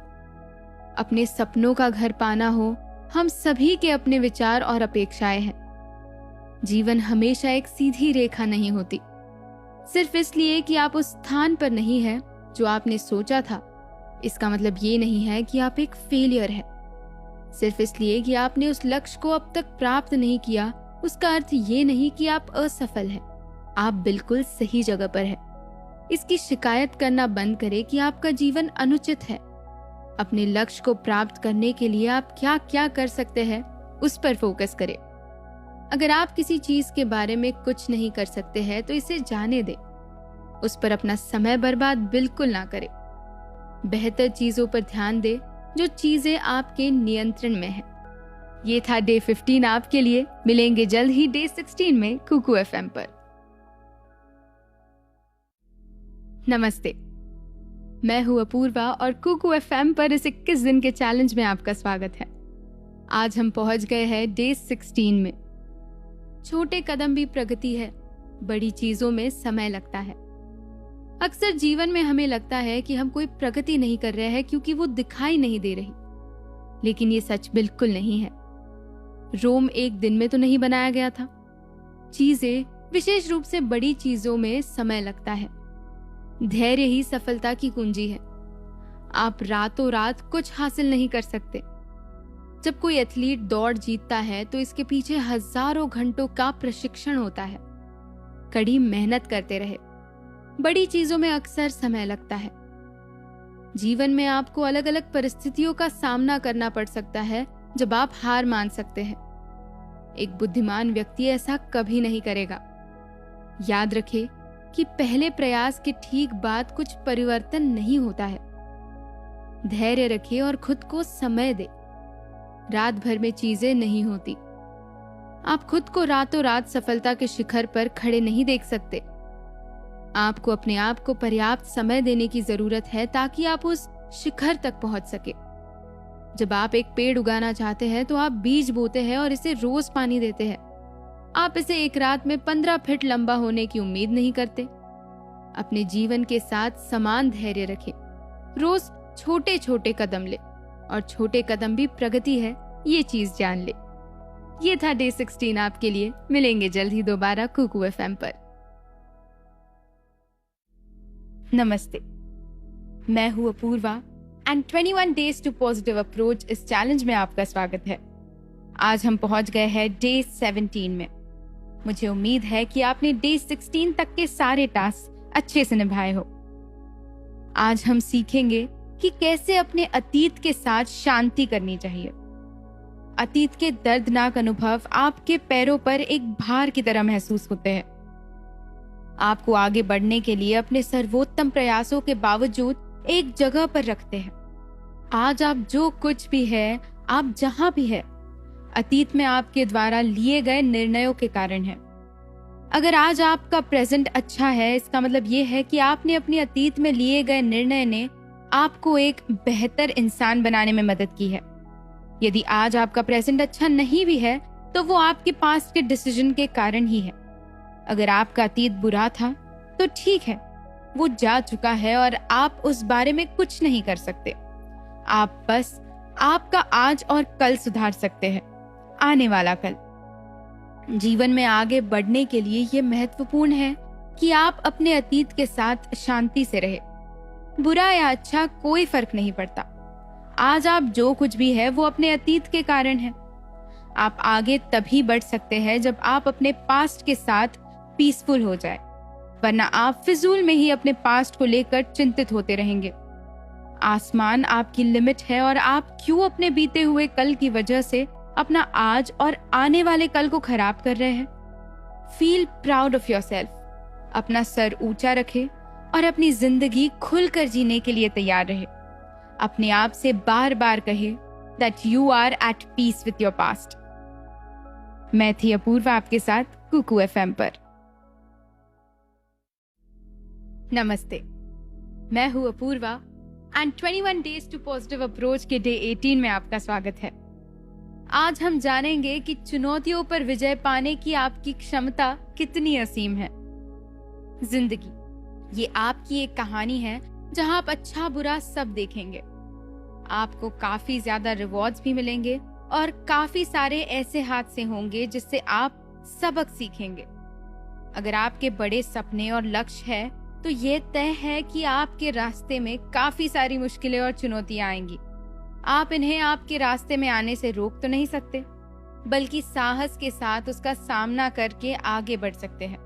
अपने सपनों का घर पाना हो। हम सभी के अपने विचार और अपेक्षाएं हैं। जीवन हमेशा एक सीधी रेखा नहीं होती। सिर्फ इसलिए कि आप उस स्थान पर नहीं हैं जो आपने सोचा था, इसका मतलब ये नहीं है कि आप एक फेलियर हैं। सिर्फ इसलिए कि आपने उस लक्ष्य को अब तक प्राप्त नहीं किया, उसका अर्थ ये नहीं कि आप असफल हैं। आप बिल्कुल सही जगह पर हैं। इसकी शिकायत करना बंद करें कि आपका जीवन अनुचित है। अपने लक्ष्य को प्राप्त करने के लिए आप क्या क्या कर सकते हैं, उस पर फोकस करें। अगर आप किसी चीज के बारे में कुछ नहीं कर सकते हैं तो इसे जाने दें। उस पर अपना समय बर्बाद बिल्कुल ना करें। बेहतर चीजों पर ध्यान दें जो चीजें आपके नियंत्रण में हैं। ये था डे 15 आपके लिए। मिलेंगे जल्द ही डे 16 में कुकू FM पर। नमस्ते, मैं हूं अपूर्वा और कुकू FM पर इस 21 दिन के चैलेंज में आपका स्वागत है। आज हम पहुंच गए हैं डे 16 में। छोटे कदम भी प्रगति है, बड़ी चीजों में समय लगता है। अक्सर जीवन में हमें लगता है कि हम कोई प्रगति नहीं कर रहे हैं क्योंकि वो दिखाई नहीं दे रही, लेकिन ये सच बिल्कुल नहीं है। रोम एक दिन में तो नहीं बनाया गया था। चीजें, विशेष रूप से बड़ी चीजों में समय लगता है। धैर्य ही सफलता की कुंजी है। आप रातों रात कुछ हासिल नहीं कर सकते। जब कोई एथलीट दौड़ जीतता है तो इसके पीछे हजारों घंटों का प्रशिक्षण होता है। कड़ी मेहनत करते रहे। बड़ी चीजों में अक्सर समय लगता है। जीवन में आपको अलग अलग परिस्थितियों का सामना करना पड़ सकता है जब आप हार मान सकते हैं। एक बुद्धिमान व्यक्ति ऐसा कभी नहीं करेगा। याद रखें कि पहले प्रयास के ठीक बाद कुछ परिवर्तन नहीं होता है। धैर्य रखें और खुद को समय दें। रात भर में चीजें नहीं होती। आप खुद को रातों रात सफलता के शिखर पर खड़े नहीं देख सकते। आपको अपने आप को पर्याप्त समय देने की जरूरत है ताकि आप उस शिखर तक पहुंच सके। जब आप एक पेड़ उगाना चाहते हैं तो आप बीज बोते हैं और इसे रोज पानी देते हैं। आप इसे एक रात में 15 फीट लंबा होने की उम्मीद नहीं करते। अपने जीवन के साथ समान धैर्य रखें। रोज छोटे छोटे कदम ले, और छोटे कदम भी प्रगति है, ये चीज जान ले। ये था डे 16 आपके लिए। मिलेंगे जल्द ही दोबारा कुकू FM पर। नमस्ते, मैं हूं Apurva and 21 days to positive approach इस चैलेंज में आपका स्वागत है। आज हम पहुंच गए हैं डे 17 में। मुझे उम्मीद है कि आपने डे 16 तक के सारे टास्क अच्छे से निभाए हो। आज हम सीखेंगे कि कैसे अपने अतीत के साथ शांति करनी चाहिए। अतीत के दर्दनाक अनुभव आपके पैरों पर एक भार की तरह महसूस होते हैं। आपको आगे बढ़ने के लिए अपने सर्वोत्तम प्रयासों के बावजूद एक जगह पर रखते हैं। आज आप जो कुछ भी है, आप जहां भी है, अतीत में आपके द्वारा लिए गए निर्णयों के कारण है। अगर आज आपका प्रेजेंट अच्छा है, इसका मतलब ये है कि आपने अपने अतीत में लिए गए निर्णय ने आपको एक बेहतर इंसान बनाने में मदद की है। यदि आज आपका प्रेजेंट अच्छा नहीं भी है तो वो आपके पास्ट के डिसीजन के कारण ही है। अगर आपका अतीत बुरा था तो ठीक है, वो जा चुका है और आप उस बारे में कुछ नहीं कर सकते। आप बस आपका आज और कल सुधार सकते हैं, आने वाला कल। जीवन में आगे बढ़ने के लिए ये महत्वपूर्ण है कि आप अपने अतीत के साथ शांति से रहे। बुरा या अच्छा कोई फर्क नहीं पड़ता। आज आप जो कुछ भी है वो अपने अतीत के कारण है। आप आगे तभी बढ़ सकते हैं जब आप अपने पास्ट के साथ पीसफुल हो जाए, वरना आप फिजूल में ही अपने पास्ट को लेकर चिंतित होते रहेंगे। आसमान आपकी लिमिट है और आप क्यों अपने बीते हुए कल की वजह से अपना आज और आने वाले कल को खराब कर रहे हैं। Feel proud of yourself. अपना सर ऊंचा रखे और अपनी जिंदगी खुलकर जीने के लिए तैयार रहे। अपने आप से बार बार कहे that you are at peace with your past. मैं थी अपूर्वा आपके साथ कुकू एफएम पर। नमस्ते, मैं हूं Apurva and 21 days to positive approach के डे 18 में आपका स्वागत है। आज हम जानेंगे कि चुनौतियों पर विजय पाने की आपकी क्षमता कितनी असीम है। जिंदगी ये आपकी एक कहानी है जहां आप अच्छा बुरा सब देखेंगे। आपको काफी ज्यादा रिवॉर्ड्स भी मिलेंगे और काफी सारे ऐसे हादसे होंगे जिससे आप सबक सीखेंगे। अगर आपके बड़े सपने और लक्ष्य है तो ये तय है कि आपके रास्ते में काफी सारी मुश्किलें और चुनौतियां आएंगी। आप इन्हें आपके रास्ते में आने से रोक तो नहीं सकते, बल्कि साहस के साथ उसका सामना करके आगे बढ़ सकते हैं।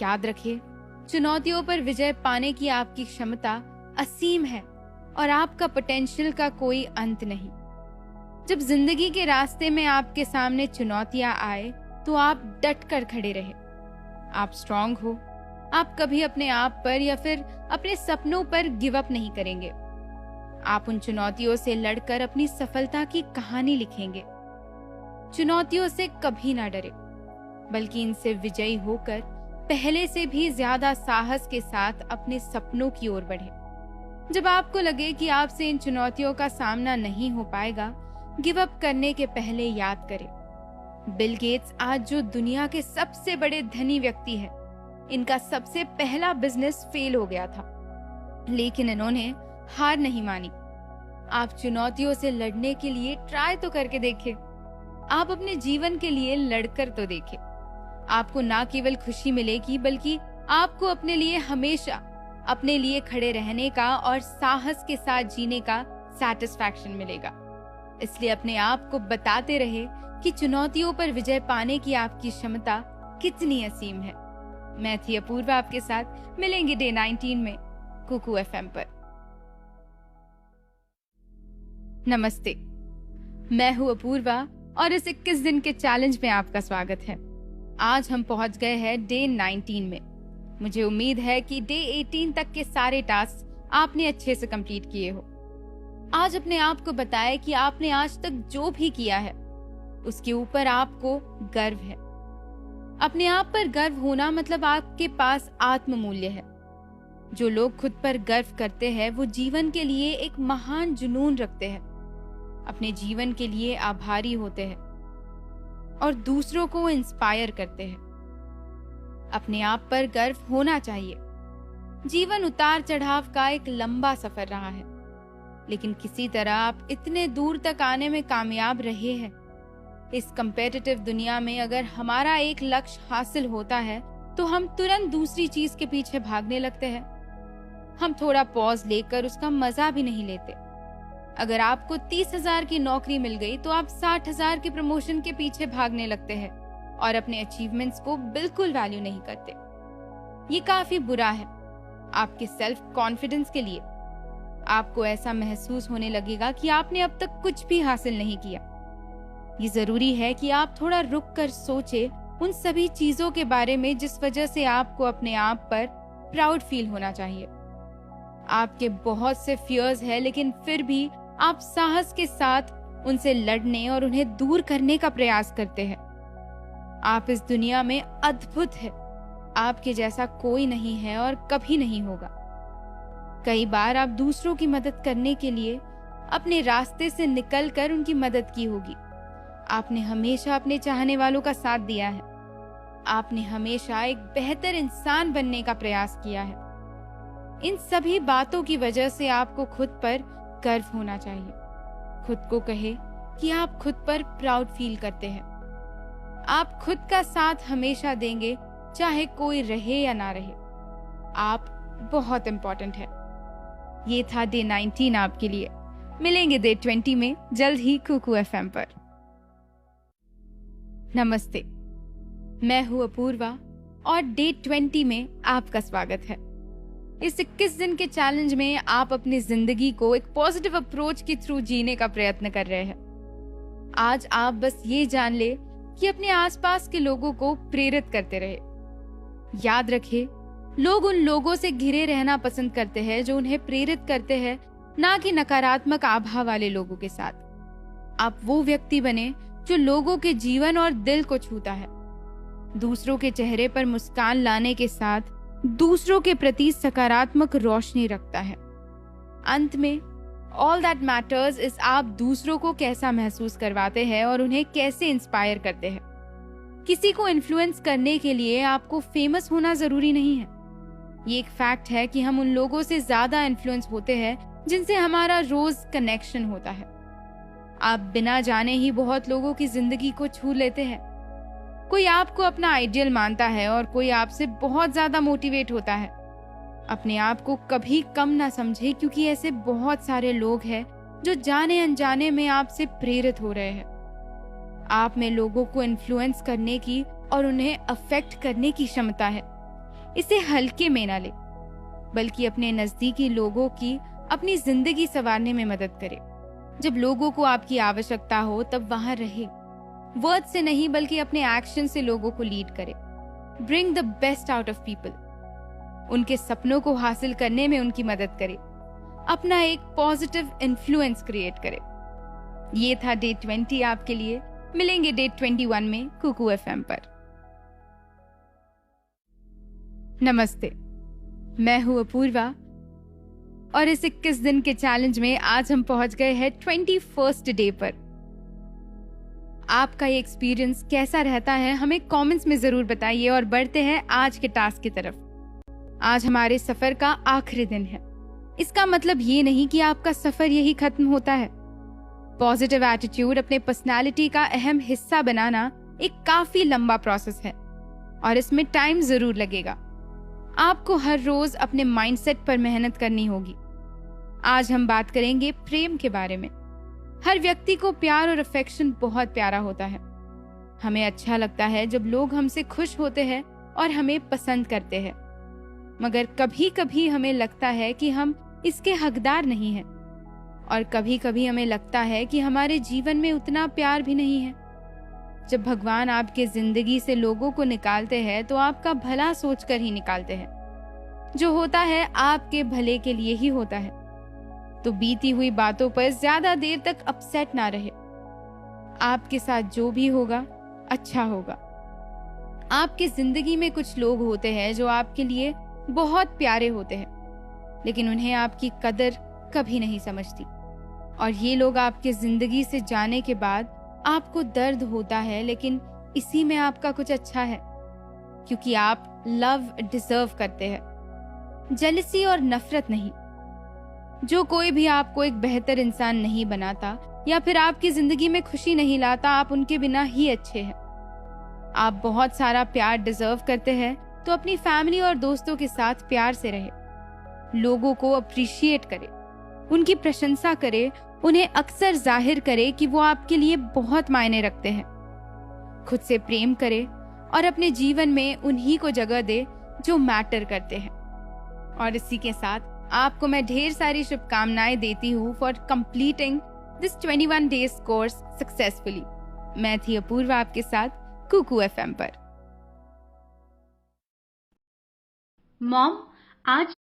याद रखिए, चुनौतियों पर विजय पाने की आपकी क्षमता असीम है और आपका पोटेंशियल का कोई अंत नहीं। जब जिंदगी के रास्ते में आपके सामने चुनौतियां आए तो आप डट कर खड़े रहे। आप स्ट्रांग हो। आप कभी अपने आप पर या फिर अपने सपनों पर गिव अप नहीं करेंगे। आप उन चुनौतियों से लड़कर अपनी सफलता की कहानी लिखेंगे। चुनौतियों से कभी ना डरे, बल्कि इनसे विजयी होकर पहले से भी ज्यादा साहस के साथ अपने सपनों की ओर बढ़े। जब आपको लगे कि आपसे इन चुनौतियों का सामना नहीं हो पाएगा, गिव अप करने के पहले याद करें, बिल गेट्स आज जो दुनिया के सबसे बड़े धनी व्यक्ति है, इनका सबसे पहला बिजनेस फेल हो गया था, लेकिन इन्होंने हार नहीं मानी। आप चुनौतियों से लड़ने के लिए ट्राई तो करके देखें। आप अपने जीवन के लिए लड़कर तो देखें। आपको ना केवल खुशी मिलेगी, बल्कि आपको अपने लिए हमेशा अपने लिए खड़े रहने का और साहस के साथ जीने का सैटिस्फैक्शन मिलेगा। इसलिए अपने आप को बताते रहे कि चुनौतियों पर विजय पाने की आपकी क्षमता कितनी असीम है। मैं थी अपूर्वा आपके साथ। मिलेंगे डे 19 में कुकू एफएम पर। नमस्ते, मैं हूं अपूर्वा और इस 21 दिन के चैलेंज में आपका स्वागत है। आज हम पहुंच गए हैं डे 19 में। मुझे उम्मीद है कि डे 18 तक के सारे टास्क आपने अच्छे से कंप्लीट किए हो। आज अपने आप को बताएं कि आपने आज तक जो भी किया है उसके ऊपर आपको गर्व है। अपने आप पर गर्व होना मतलब आपके पास आत्ममूल्य है। जो लोग खुद पर गर्व करते हैं वो जीवन के लिए एक महान जुनून रखते हैं, अपने जीवन के लिए आभारी होते हैं और दूसरों को इंस्पायर करते हैं। अपने आप पर गर्व होना चाहिए। जीवन उतार चढ़ाव का एक लंबा सफर रहा है, लेकिन किसी तरह आप इतने दूर तक आने में कामयाब रहे हैं। इस कंपेटिटिव दुनिया में अगर हमारा एक लक्ष्य हासिल होता है तो हम तुरंत दूसरी चीज के पीछे भागने लगते हैं। हम थोड़ा पॉज लेकर उसका मजा भी नहीं लेते। अगर आपको 30,000 की नौकरी मिल गई तो आप 60,000 के प्रमोशन के पीछे भागने लगते हैं और अपने अचीवमेंट्स को बिल्कुल वैल्यू नहीं करते। ये काफी बुरा है आपके सेल्फ कॉन्फिडेंस के लिए। आपको ऐसा महसूस होने लगेगा कि आपने अब तक कुछ भी हासिल नहीं किया। ये जरूरी है कि आप थोड़ा रुक कर सोचें उन सभी चीजों के बारे में जिस वजह से आपको अपने आप पर प्राउड फील होना चाहिए। आपके बहुत से फियर्स हैं, लेकिन फिर भी आप साहस के साथ उनसे लड़ने और उन्हें दूर करने का प्रयास करते हैं। आप इस दुनिया में अद्भुत हैं। आपके जैसा कोई नहीं है और कभी नहीं होगा। कई बार आप दूसरों की मदद करने के लिए अपने रास्ते से निकलकर उनकी मदद की होगी। आपने हमेशा अपने चाहने वालों का साथ दिया है। आपने हमेशा एक बेहतर इंसान बनने का प्रयास किया है। इन सभी बातों की वजह से आपको खुद पर गर्व होना चाहिए। खुद को कहे कि आप खुद पर प्राउड फील करते हैं। आप खुद का साथ हमेशा देंगे, चाहे कोई रहे या ना रहे। आप बहुत इंपॉर्टेंट है। ये था डे 19 आपके लिए। मिलेंगे डे 20 में जल्द ही कुकू एफएम पर। नमस्ते, मैं हूं अपूर्वा और डे 20 में आपका स्वागत है। इस 21 दिन के चैलेंज में आप अपनी जिंदगी को एक पॉजिटिव अप्रोच के थ्रू जीने का प्रयत्न कर रहे हैं। आज आप बस ये जान ले कि अपने आसपास के लोगों को प्रेरित करते रहे। याद रखें, लोग उन लोगों से घिरे रहना पसंद करते हैं जो उन्हें प्रेरित करते हैं, ना कि नकारात्मक आभा वाले लोगों के साथ। आप वो व्यक्ति बने जो लोगों के जीवन और दिल को छूता है, दूसरों के चेहरे पर मुस्कान लाने के साथ दूसरों के प्रति सकारात्मक रोशनी रखता है। अंत में ऑल दैट मैटर्स इज आप दूसरों को कैसा महसूस करवाते हैं और उन्हें कैसे इंस्पायर करते हैं। किसी को इन्फ्लुएंस करने के लिए आपको फेमस होना जरूरी नहीं है। ये एक फैक्ट है कि हम उन लोगों से ज्यादा इन्फ्लुएंस होते हैं जिनसे हमारा रोज कनेक्शन होता है। आप बिना जाने ही बहुत लोगों की जिंदगी को छू लेते हैं। कोई आपको अपना आइडियल मानता है और कोई आपसे बहुत ज्यादा मोटिवेट होता है। अपने आप को कभी कम ना समझे, क्योंकि ऐसे बहुत सारे लोग हैं जो जाने अनजाने में आपसे प्रेरित हो रहे हैं। आप में लोगों को इन्फ्लुएंस करने की और उन्हें अफेक्ट करने की क्षमता है। इसे हल्के में ना ले, बल्कि अपने नजदीकी लोगों की अपनी जिंदगी संवारने में मदद करे। जब लोगों को आपकी आवश्यकता हो तब वहां रहे। वर्ड से नहीं बल्कि अपने एक्शन से लोगों को लीड करे। Bring the best out of people. उनके सपनों को हासिल करने में उनकी मदद करे। अपना एक पॉजिटिव इन्फ्लुएंस क्रिएट करे। ये था डे 20 आपके लिए। मिलेंगे डे 21 में कुकू FM पर। नमस्ते, मैं हूं अपूर्वा और इस 21 दिन के चैलेंज में आज हम पहुंच गए हैं 21st डे पर। आपका ये एक्सपीरियंस कैसा रहता है हमें कमेंट्स में जरूर बताइए और बढ़ते हैं आज के टास्क की तरफ। आज हमारे सफर का आखिरी दिन है। इसका मतलब ये नहीं कि आपका सफर यही खत्म होता है। पॉजिटिव एटीट्यूड अपने पर्सनालिटी का अहम हिस्सा बनाना एक काफी लंबा प्रोसेस है और इसमें टाइम जरूर लगेगा। आपको हर रोज अपने माइंडसेट पर मेहनत करनी होगी। आज हम बात करेंगे प्रेम के बारे में। हर व्यक्ति को प्यार और अफेक्शन बहुत प्यारा होता है। हमें अच्छा लगता है जब लोग हमसे खुश होते हैं और हमें पसंद करते हैं, मगर कभी कभी हमें लगता है कि हम इसके हकदार नहीं हैं और कभी कभी हमें लगता है कि हमारे जीवन में उतना प्यार भी नहीं है। जब भगवान आपके जिंदगी से लोगों को निकालते हैं तो आपका भला सोचकर ही निकालते हैं। जो होता है आपके भले के लिए ही होता है। तो बीती हुई बातों पर ज्यादा देर तक अपसेट ना रहे। आपके साथ जो भी होगा अच्छा होगा। आपकी जिंदगी में कुछ लोग होते हैं जो आपके लिए बहुत प्यारे होते हैं, लेकिन उन्हें आपकी कदर कभी नहीं समझती। और ये लोग आपके जिंदगी से जाने के बाद आपको दर्द होता है, लेकिन इसी में आपका कुछ अच्छा है, क्योंकि आप लव डिजर्व करते हैं, जेलसी और नफरत नहीं। जो कोई भी आपको एक बेहतर इंसान नहीं बनाता या फिर आपकी जिंदगी में खुशी नहीं लाता, आप उनके बिना ही अच्छे हैं। आप बहुत सारा प्यार डिजर्व करते हैं, तो अपनी फैमिली और दोस्तों के साथ प्यार से रहे। लोगों को अप्रिशिएट करे, उनकी प्रशंसा करे, उन्हें अक्सर जाहिर करे कि वो आपके लिए बहुत मायने रखते हैं। खुद से प्रेम करे और अपने जीवन में उन्हीं को जगह दे जो मैटर करते हैं। और इसी के साथ आपको मैं ढेर सारी शुभकामनाएं देती हूँ for completing this 21 days course successfully. मैं थी अपूर्वा आपके साथ कुकू FM पर। मॉम, आज